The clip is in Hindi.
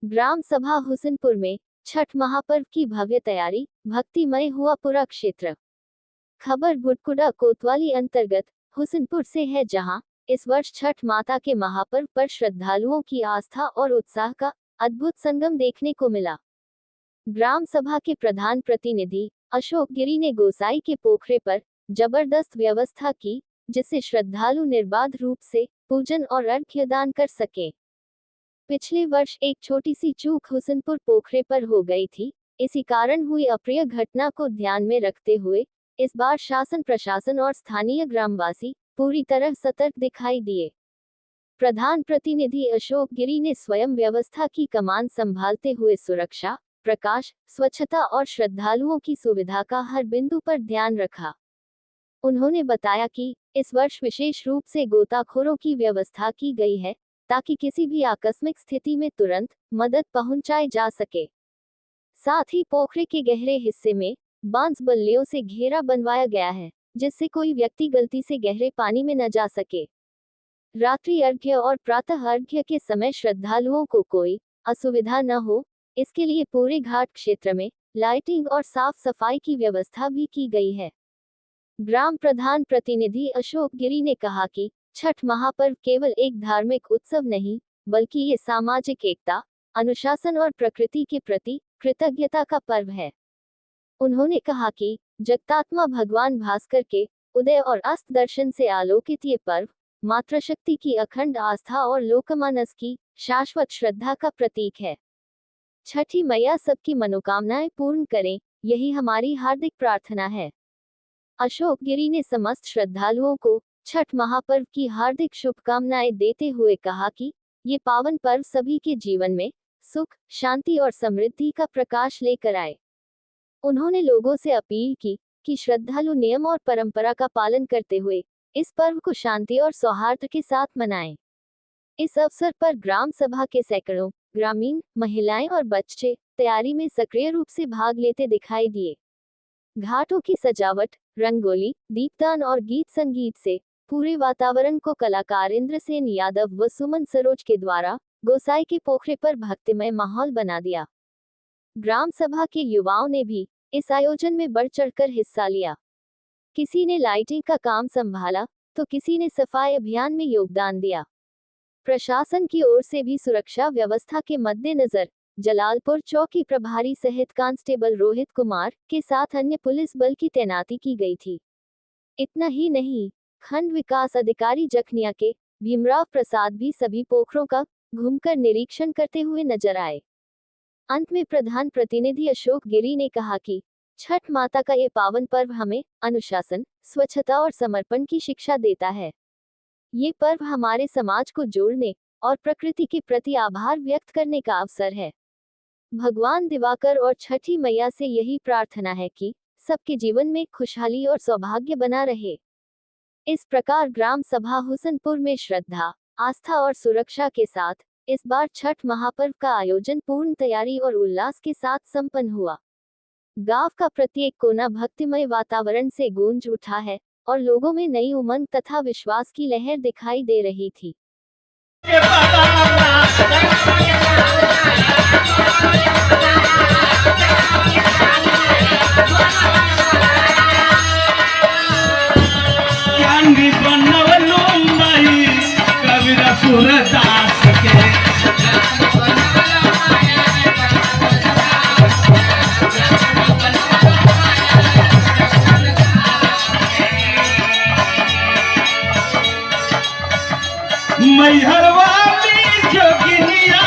ग्राम सभा हुसनपुर में छठ महापर्व की भव्य तैयारी, भक्तिमय हुआ पूरा क्षेत्र। खबर बुटकुड़ा कोतवाली अंतर्गत हुसनपुर से है, जहां इस वर्ष छठ माता के महापर्व पर श्रद्धालुओं की आस्था और उत्साह का अद्भुत संगम देखने को मिला। ग्राम सभा के प्रधान प्रतिनिधि अशोक गिरी ने गोसाई के पोखरे पर जबरदस्त व्यवस्था की, जिससे श्रद्धालु निर्बाध रूप से पूजन और अर्घ्य दान कर सके। पिछले वर्ष एक छोटी सी चूक हुसनपुर पोखरे पर हो गई थी। इसी कारण हुई अप्रिय घटना को ध्यान में रखते हुए इस बार शासन प्रशासन और स्थानीय ग्रामवासी पूरी तरह सतर्क दिखाई दिए। प्रधान प्रतिनिधि अशोक गिरी ने स्वयं व्यवस्था की कमान संभालते हुए सुरक्षा, प्रकाश, स्वच्छता और श्रद्धालुओं की सुविधा का हर बिंदु पर ध्यान रखा। उन्होंने बताया कि इस वर्ष विशेष रूप से गोताखोरों की व्यवस्था की गई है, ताकि किसी भी आकस्मिक स्थिति में तुरंत मदद पहुंचाई जा सके। साथ ही पोखरे के गहरे हिस्से में बांस बल्लियों से घेरा बनवाया गया है, जिससे कोई व्यक्ति गलती से गहरे पानी में न जा सके। रात्रि अर्घ्य और प्रातः अर्घ्य के समय श्रद्धालुओं को कोई असुविधा न हो, इसके लिए पूरे घाट क्षेत्र में लाइटिंग और साफ सफाई की व्यवस्था भी की गई है। ग्राम प्रधान प्रतिनिधि अशोक गिरी ने कहा कि छठ महापर्व केवल एक धार्मिक उत्सव नहीं, बल्कि ये सामाजिक एकता, अनुशासन और प्रकृति के प्रति कृतज्ञता का पर्व है। उन्होंने कहा कि जगतात्मा भगवान भास्कर के उदय और अस्त दर्शन से आलोकित ये पर्व मातृशक्ति की अखंड आस्था और लोकमानस की शाश्वत श्रद्धा का प्रतीक है। छठी मैया सबकी मनोकामनाएं पूर्ण करें, यही हमारी हार्दिक प्रार्थना है। अशोक गिरी ने समस्त श्रद्धालुओं को छठ महापर्व की हार्दिक शुभकामनाएं देते हुए कहा कि ये पावन पर्व सभी के जीवन में सुख, शांति और समृद्धि का प्रकाश लेकर आए। उन्होंने लोगों से अपील की कि श्रद्धालु नियम और परंपरा का पालन करते हुए इस पर्व को शांति और सौहार्द के साथ मनाएं। इस अवसर पर ग्राम सभा के सैकड़ों ग्रामीण, महिलाएं और बच्चे तैयारी में सक्रिय रूप से भाग लेते दिखाई दिए। घाटों की सजावट, रंगोली, दीपदान और गीत संगीत से पूरे वातावरण को कलाकार इंद्रसेन यादव व सुमन सरोज के द्वारा गोसाई के पोखरे पर भक्तिमय माहौल बना दिया। ग्राम सभा के युवाओं ने भी इस आयोजन में बढ़ चढ़कर हिस्सा लिया। किसी ने लाइटिंग का काम संभाला, तो किसी ने सफाई अभियान में योगदान दिया। प्रशासन की ओर से भी सुरक्षा व्यवस्था के मद्देनजर जलालपुर चौकी प्रभारी सहित कांस्टेबल रोहित कुमार के साथ अन्य पुलिस बल की तैनाती की गई थी। इतना ही नहीं, खंड विकास अधिकारी जखनिया के भीमराव प्रसाद भी सभी पोखरों का घूमकर निरीक्षण करते हुए नजर आए। अंत में प्रधान प्रतिनिधि अशोक गिरी ने कहा कि छठ माता का ये पावन पर्व हमें अनुशासन, स्वच्छता और समर्पण की शिक्षा देता है। ये पर्व हमारे समाज को जोड़ने और प्रकृति के प्रति आभार व्यक्त करने का अवसर है। भगवान दिवाकर और छठी मैया से यही प्रार्थना है कि सबके जीवन में खुशहाली और सौभाग्य बना रहे। इस प्रकार ग्राम सभा हुसनपुर में श्रद्धा, आस्था और सुरक्षा के साथ इस बार छठ महापर्व का आयोजन पूर्ण तैयारी और उल्लास के साथ संपन्न हुआ। गांव का प्रत्येक कोना भक्तिमय वातावरण से गूंज उठा है और लोगों में नई उमंग तथा विश्वास की लहर दिखाई दे रही थी। मैहर वाली जोगिनिया